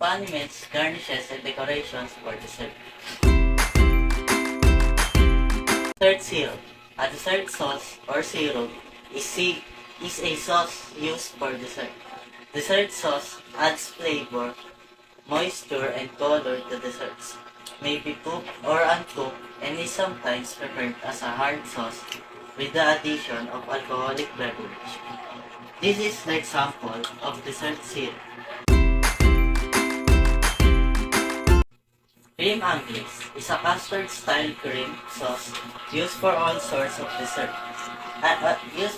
accompaniments, garnishes, and decorations for dessert. Dessert syrup. A dessert sauce or syrup is a sauce used for dessert. Dessert sauce adds flavor, moisture, and color to desserts. May be cooked or uncooked and is sometimes prepared as a hard sauce with the addition of alcoholic beverage. This is the example of dessert syrup. Cream anglaise is a custard-style cream sauce used for all sorts of dessert. Application,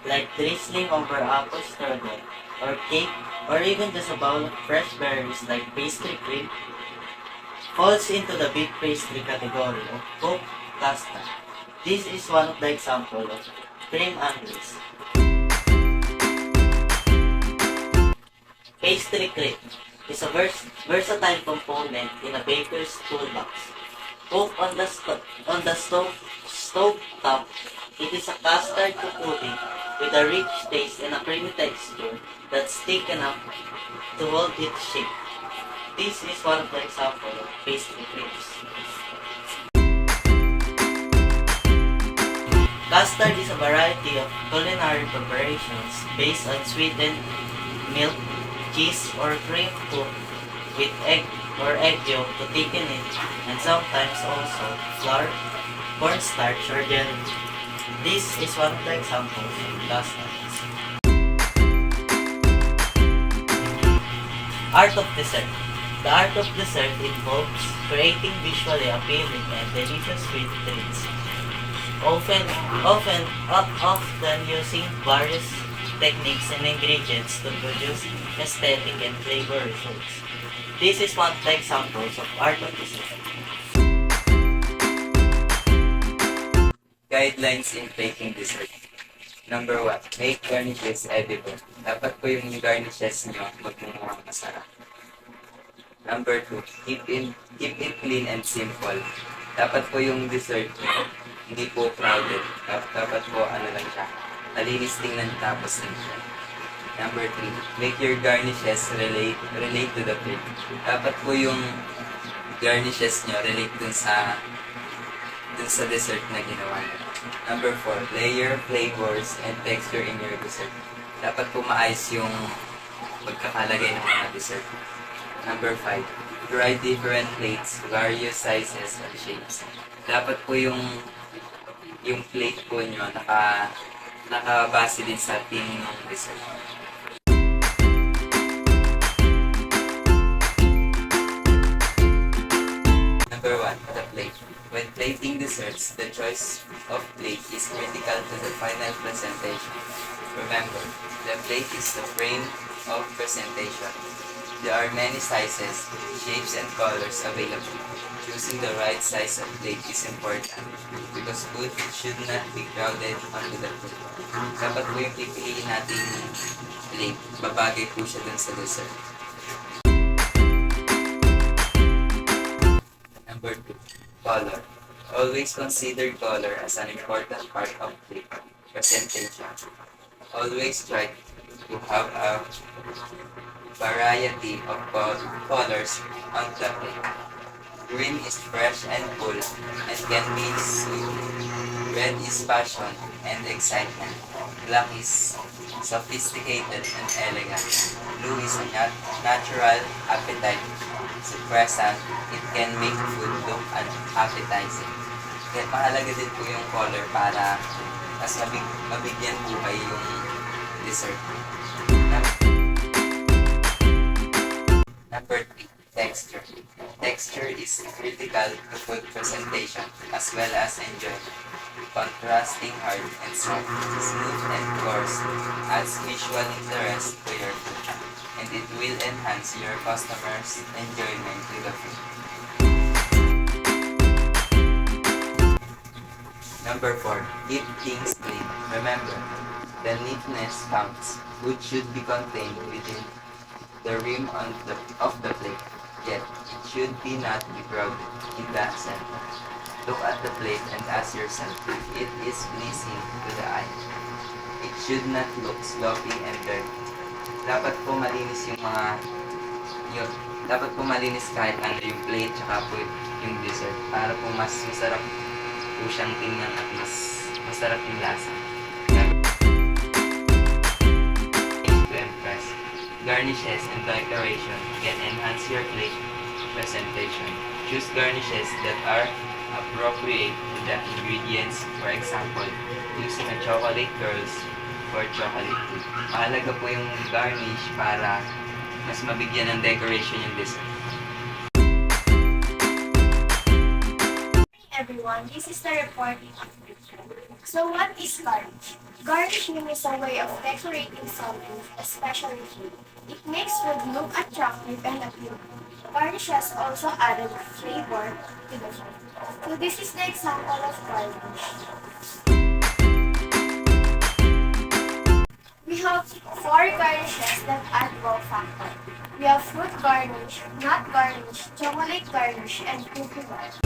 like drizzling over apple strudel or cake, or even just a bowl of fresh berries like pastry cream, falls into the big pastry category of cooked custard. This is one of the examples of cream anglaise. Pastry cream is a versatile component in a baker's toolbox. Cooked on the stove top, it is a custard pudding with a rich taste and a creamy texture that's thick enough to hold its shape. This is one of the examples of pastry creams. Custard is a variety of culinary preparations based on sweetened milk, cheese, or cream cooked with egg or egg yolk to thicken it, and sometimes also flour, cornstarch, or jelly. This is one of the examples of custard. Art of dessert. The art of dessert involves creating visually appealing and delicious sweet treats, often using various techniques and ingredients to produce aesthetic and flavor results. This is one of the examples of art of dessert. Guidelines in baking dessert. Number 1, make garnishes edible. Dapat po yung garnishes nyo magmumukhang masarap. Number 2, keep it clean and simple. Dapat po yung dessert nyo hindi po crowded. Dapat po lang siya. Malinis tingnan tapos din siya. Number 3, make your garnishes relate to the plate. Dapat po yung garnishes nyo relate dun sa dessert na ginawa nyo. Number 4, layer, flavors, and texture in your dessert. Dapat po maayos yung pagkakalagay ng mga dessert. Number 5, try different plates, various sizes and shapes. Dapat po yung plate po nyo nakabase din sa theme ng dessert. Number 1, the plate. When plating desserts, the choice of plate is critical to the final presentation. Remember, the plate is the frame of presentation. There are many sizes, shapes, and colors available. Choosing the right size of plate is important because food should not be crowded onto the plate. Dapat po yung pipiliin natin plate, babagay po siya dun sa dessert. Number 2, color. Always consider color as an important part of plate presentation. Always try to have a variety of colors on the plate. Green is fresh and full and can be sweet. Red is passion and excitement. Black is sophisticated and elegant. Blue is a natural appetite. Suppressant, it can make food look appetizing. Kaya mahalaga din po yung color para mas mabigyan buhay yung dessert. Number 3, texture. Texture is critical to food presentation as well as enjoyment. Contrasting hard and soft, smooth and coarse adds visual interest to your food, and it will enhance your customers' enjoyment with the food. Number 4, keep things clean. Remember, the neatness counts. Food should be contained within the rim of the plate, yet it should not be crowded in the center. Look at the plate and ask yourself if it is pleasing to the eye. It should not look sloppy and dirty. dapat po malinis yung mga yun, dapat po malinis kahit ano yung plate tsaka po yung dessert para po mas masarap po siyang tingnan at mas masarap yung lasa. To impress, garnishes and decoration can enhance your plate presentation. Choose garnishes that are appropriate to the ingredients. For example, using a chocolate curls or chocolate cake. Mahalaga po yung garnish para mas mabigyan ng decoration yung dessert. Everyone, this is the reporting. So what is garnish? Garnishing is a way of decorating something, especially food. It makes food look attractive and appealing. Garnishes also added flavor to the food. So this is the example of garnish. We have 4 garnishes that add wow factor. We have fruit garnish, nut garnish, chocolate garnish, and cookie garnish.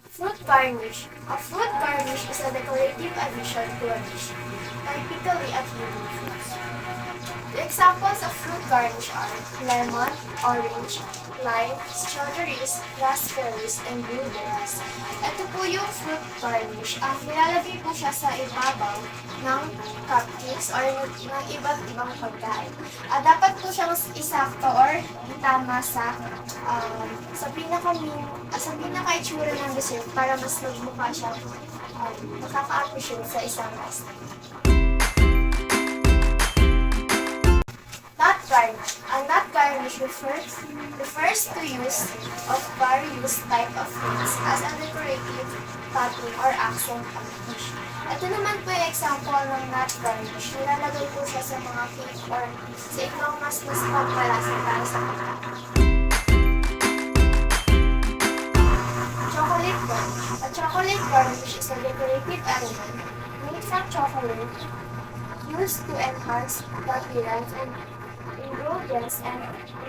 Fruit garnish. A fruit garnish is a decorative addition to a dish, typically a cumin fruits. The examples of fruit garnish are lemon, orange, lime, strawberries, raspberries, and blueberries. Ito po yung fruit garnish. Nilalagay po siya sa ibabaw ng cupcakes or ng iba't ibang pagkain. Dapat po siyang isakto or tama sa pinaka-itsura ng dessert para mas magmukha siyang nakaka-appreciate sa isang restaurant. Nut garnish. A nut garnish refers to use of various type of fruits as a decorative topping or accent on the dish. Ito naman po yung example ng nut garnish. Nilalagay po siya sa mga cake or sa ibang mas pampalasa para sa pagkain. Chocolate garnish. A chocolate garnish is a decorative element made from chocolate used to enhance the appearance and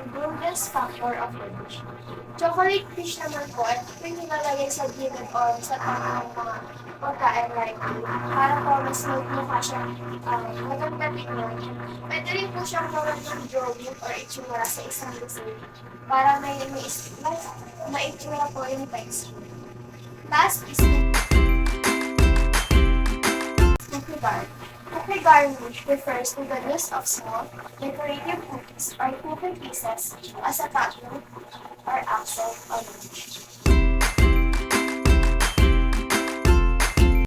ingredients factor of the dish. Chocolate fish naman po, ito po yung nilalagay sa gilid or sa tabi ng mga pagkain like para po mas magmukha siyang maganda tingnan. Pwede rin po siyang gawin ng drawing or itsura sa isang dessert para may itsura po yung texture. Last is cookie garnish. Cookie garnish refers to the use of small, decorative cookies or cookie pieces as a topping or accent on the dish.